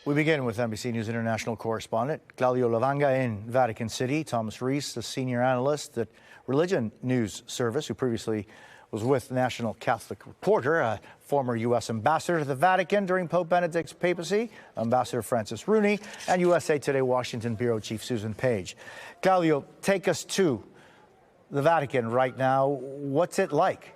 We begin with NBC News International correspondent Claudio Lavanga in Vatican City. Thomas Rees, the senior analyst at Religion News Service, who previously was with National Catholic Reporter, a former U.S. ambassador to the Vatican during Pope Benedict's papacy, Ambassador Francis Rooney, and USA Today Washington bureau chief Susan Page. Claudio, take us to the Vatican right now. What's it like?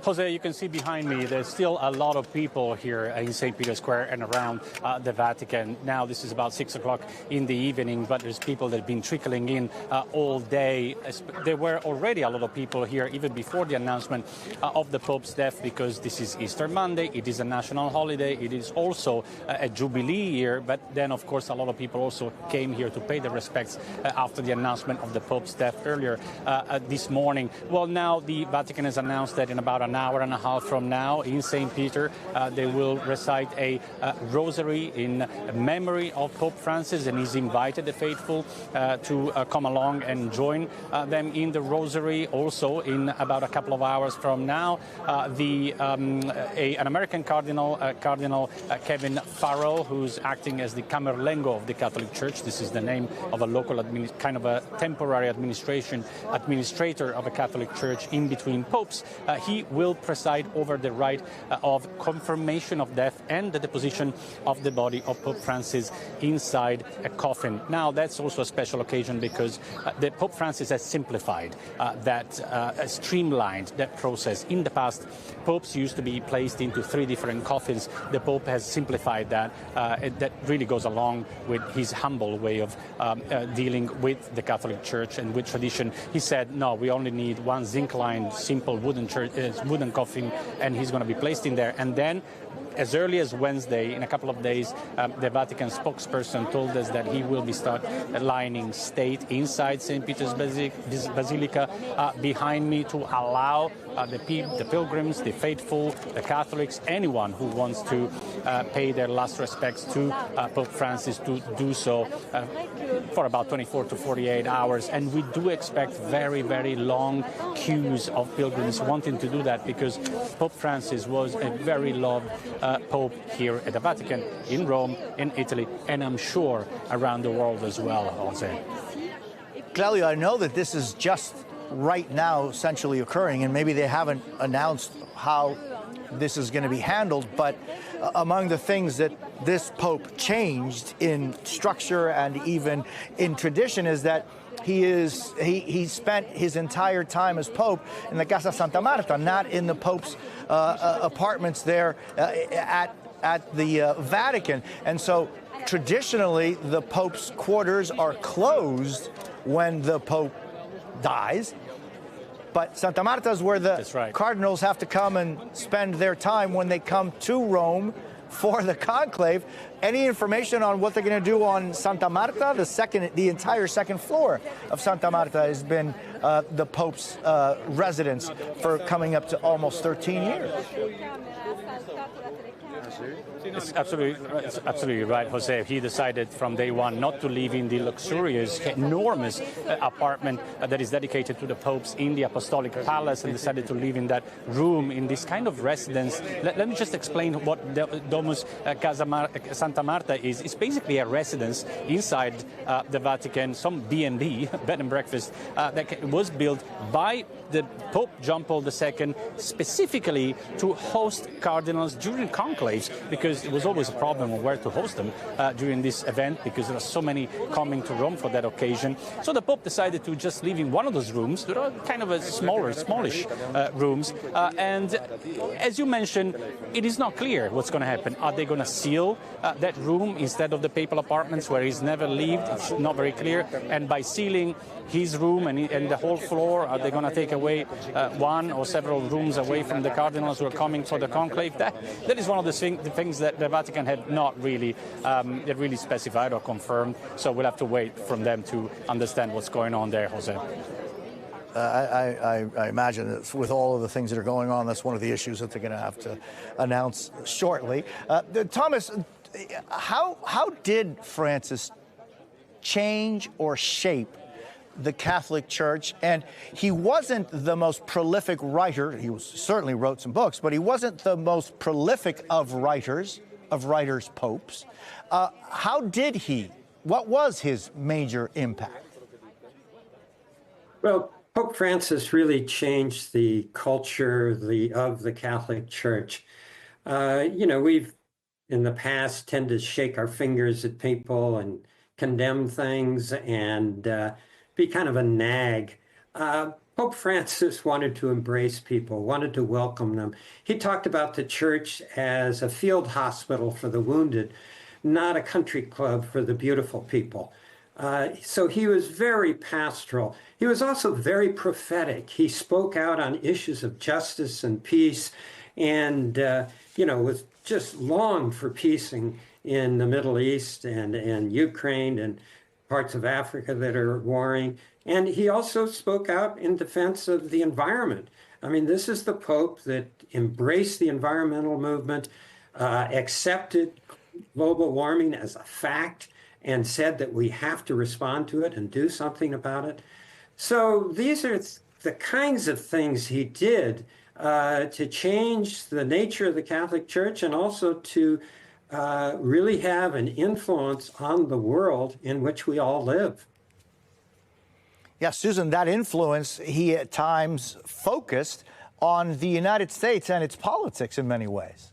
Jose, you can see behind me, there's still a lot of people here in St. Peter's Square and around the Vatican. Now, this is about 6 o'clock in the evening, but there's people that have been trickling in all day. There were already a lot of people here even before the announcement of the Pope's death, because this is Easter Monday. It is a national holiday. It is also a Jubilee year. But then, of course, a lot of people also came here to pay their respects after the announcement of the Pope's death earlier this morning. Well, now the Vatican has announced that in about an hour and a half from now in St. Peter, they will recite a rosary in memory of Pope Francis, and he's invited the faithful to come along and join them in the rosary. Also, in about a couple of hours from now, an American cardinal, Cardinal Kevin Farrell, who's acting as the Camerlengo of the Catholic Church. This is the name of a local kind of a temporary administrator of a Catholic Church in between popes. He will preside over the rite of confirmation of death and the deposition of the body of Pope Francis inside a coffin. Now, that's also a special occasion because the Pope Francis has simplified streamlined that process. In the past, popes used to be placed into 3 different coffins. The Pope has simplified that. That really goes along with his humble way of dealing with the Catholic Church and with tradition. He said, no, we only need one zinc-lined, simple wooden coffin, and he's going to be placed in there. And then, as early as Wednesday, in a couple of days, the Vatican spokesperson told us that he will be lying in state inside St. Peter's Basilica behind me, to allow the pilgrims, the faithful, the Catholics, anyone who wants to pay their last respects to Pope Francis to do so for about 24 to 48 hours. And we do expect very, very long queues of pilgrims wanting to do that, because Pope Francis was a very loved Pope here at the Vatican, in Rome, in Italy, and I'm sure around the world as well, Jose. Claudio, I know that this is just right now essentially occurring, and maybe they haven't announced how this is going to be handled, but among the things that this Pope changed in structure and even in tradition is that he spent his entire time as Pope in the Casa Santa Marta, not in the Pope's apartments there at the Vatican. And so traditionally, the Pope's quarters are closed when the Pope dies. But Santa Marta is where the cardinals have to come and spend their time when they come to Rome for the conclave. Any information on what they're going to do on Santa Marta? The entire second floor of Santa Marta has been the Pope's residence for coming up to almost 13 years. It's absolutely right, Jose. He decided from day one not to live in the luxurious, enormous apartment that is dedicated to the popes in the Apostolic Palace, and decided to live in that room, in this kind of residence. Let me just explain what Domus Santa Marta is. It's basically a residence inside the Vatican, some B&B, bed and breakfast, that was built by the Pope John Paul II specifically to host cardinals during conclaves, because it was always a problem of where to host them during this event, because there are so many coming to Rome for that occasion. So the Pope decided to just live in one of those rooms. There are kind of a smallish rooms. And as you mentioned, it is not clear what's going to happen. Are they going to seal that room instead of the papal apartments where he's never lived? It's not very clear. And by sealing his room and the whole floor, are they going to take away one or several rooms away from the cardinals who are coming for the conclave? That is one of the things that the Vatican had not really specified or confirmed. So we'll have to wait from them to understand what's going on there, Jose. I imagine that with all of the things that are going on, that's one of the issues that they're going to have to announce shortly. Thomas, how did Francis change or shape the Catholic Church, and he wasn't the most prolific writer. He certainly wrote some books, but he wasn't the most prolific of writers, popes. How did he? What was his major impact? Well, Pope Francis really changed the culture of the Catholic Church. We've in the past tend to shake our fingers at people and condemn things and be kind of a nag. Pope Francis wanted to embrace people, wanted to welcome them. He talked about the church as a field hospital for the wounded, not a country club for the beautiful people. So he was very pastoral. He was also very prophetic. He spoke out on issues of justice and peace and, was just longed for peace in the Middle East and Ukraine and parts of Africa that are warring. And he also spoke out in defense of the environment. I mean, this is the Pope that embraced the environmental movement, accepted global warming as a fact, and said that we have to respond to it and do something about it. So these are the kinds of things he did to change the nature of the Catholic Church and also to really have an influence on the world in which we all live. Yeah, Susan, that influence, he at times focused on the United States and its politics in many ways.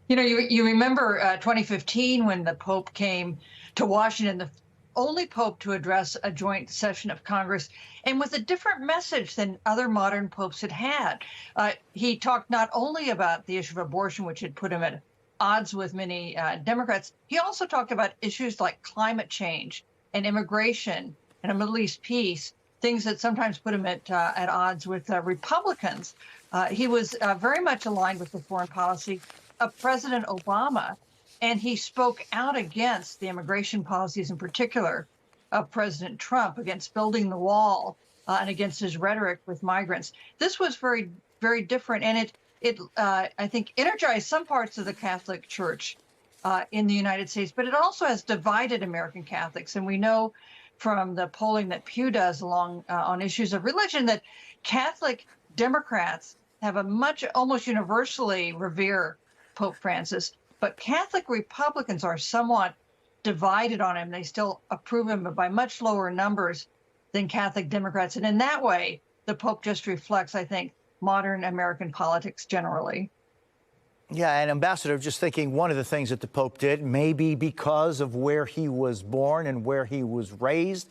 You remember 2015 when the Pope came to Washington, the only Pope to address a joint session of Congress, and with a different message than other modern popes had had. He talked not only about the issue of abortion, which had put him at odds with many Democrats, he also talked about issues like climate change and immigration and a Middle East peace, things that sometimes put him at odds with Republicans. He was very much aligned with the foreign policy of President Obama, and he spoke out against the immigration policies in particular of President Trump, against building the wall and against his rhetoric with migrants. This was very, very different, and it I think, energized some parts of the Catholic Church in the United States, but it also has divided American Catholics. And we know from the polling that Pew does on issues of religion that Catholic Democrats have almost universally revere Pope Francis, but Catholic Republicans are somewhat divided on him. They still approve him, but by much lower numbers than Catholic Democrats. And in that way, the Pope just reflects, I think, modern American politics generally. Yeah, and Ambassador, just thinking one of the things that the Pope did, maybe because of where he was born and where he was raised,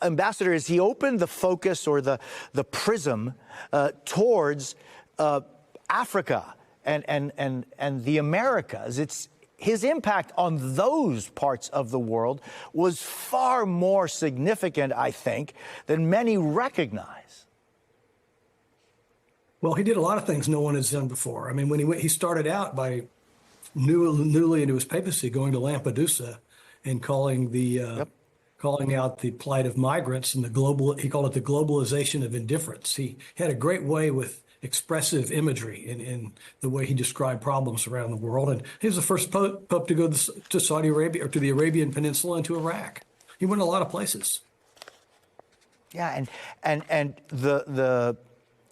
Ambassador, is he opened the focus or the prism towards Africa and the Americas. It's his impact on those parts of the world was far more significant, I think, than many recognize. Well, he did a lot of things no one has done before. I mean, when he started out by newly into his papacy, going to Lampedusa and calling out the plight of migrants and he called it the globalization of indifference. He had a great way with expressive imagery in the way he described problems around the world. And he was the first pope to go to Saudi Arabia or to the Arabian Peninsula and to Iraq. He went a lot of places. Yeah, and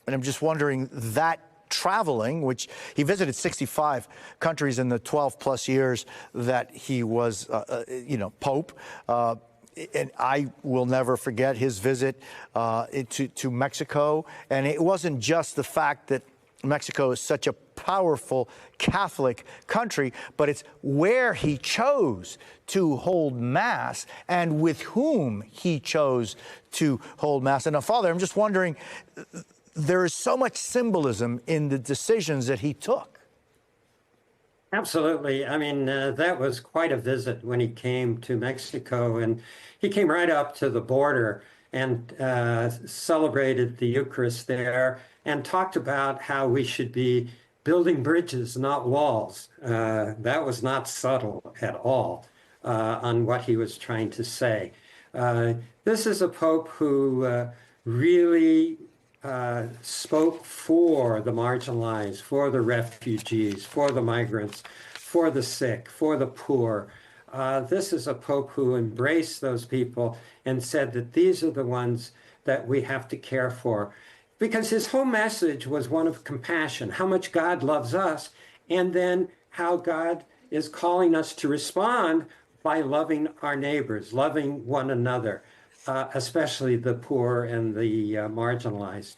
I'm just wondering, that traveling, which he visited 65 countries in the 12 plus years that he was, Pope. And I will never forget his visit to Mexico. And it wasn't just the fact that Mexico is such a powerful Catholic country, but it's where he chose to hold Mass and with whom he chose to hold Mass. And now, Father, I'm just wondering, there is so much symbolism in the decisions that he took. Absolutely. I mean, that was quite a visit when he came to Mexico, and he came right up to the border and celebrated the Eucharist there and talked about how we should be building bridges, not walls. That was not subtle at all on what he was trying to say. This is a pope who really spoke for the marginalized, for the refugees, for the migrants, for the sick, for the poor. This is a Pope who embraced those people and said that these are the ones that we have to care for. Because his whole message was one of compassion, how much God loves us, and then how God is calling us to respond by loving our neighbors, loving one another, especially the poor and the marginalized.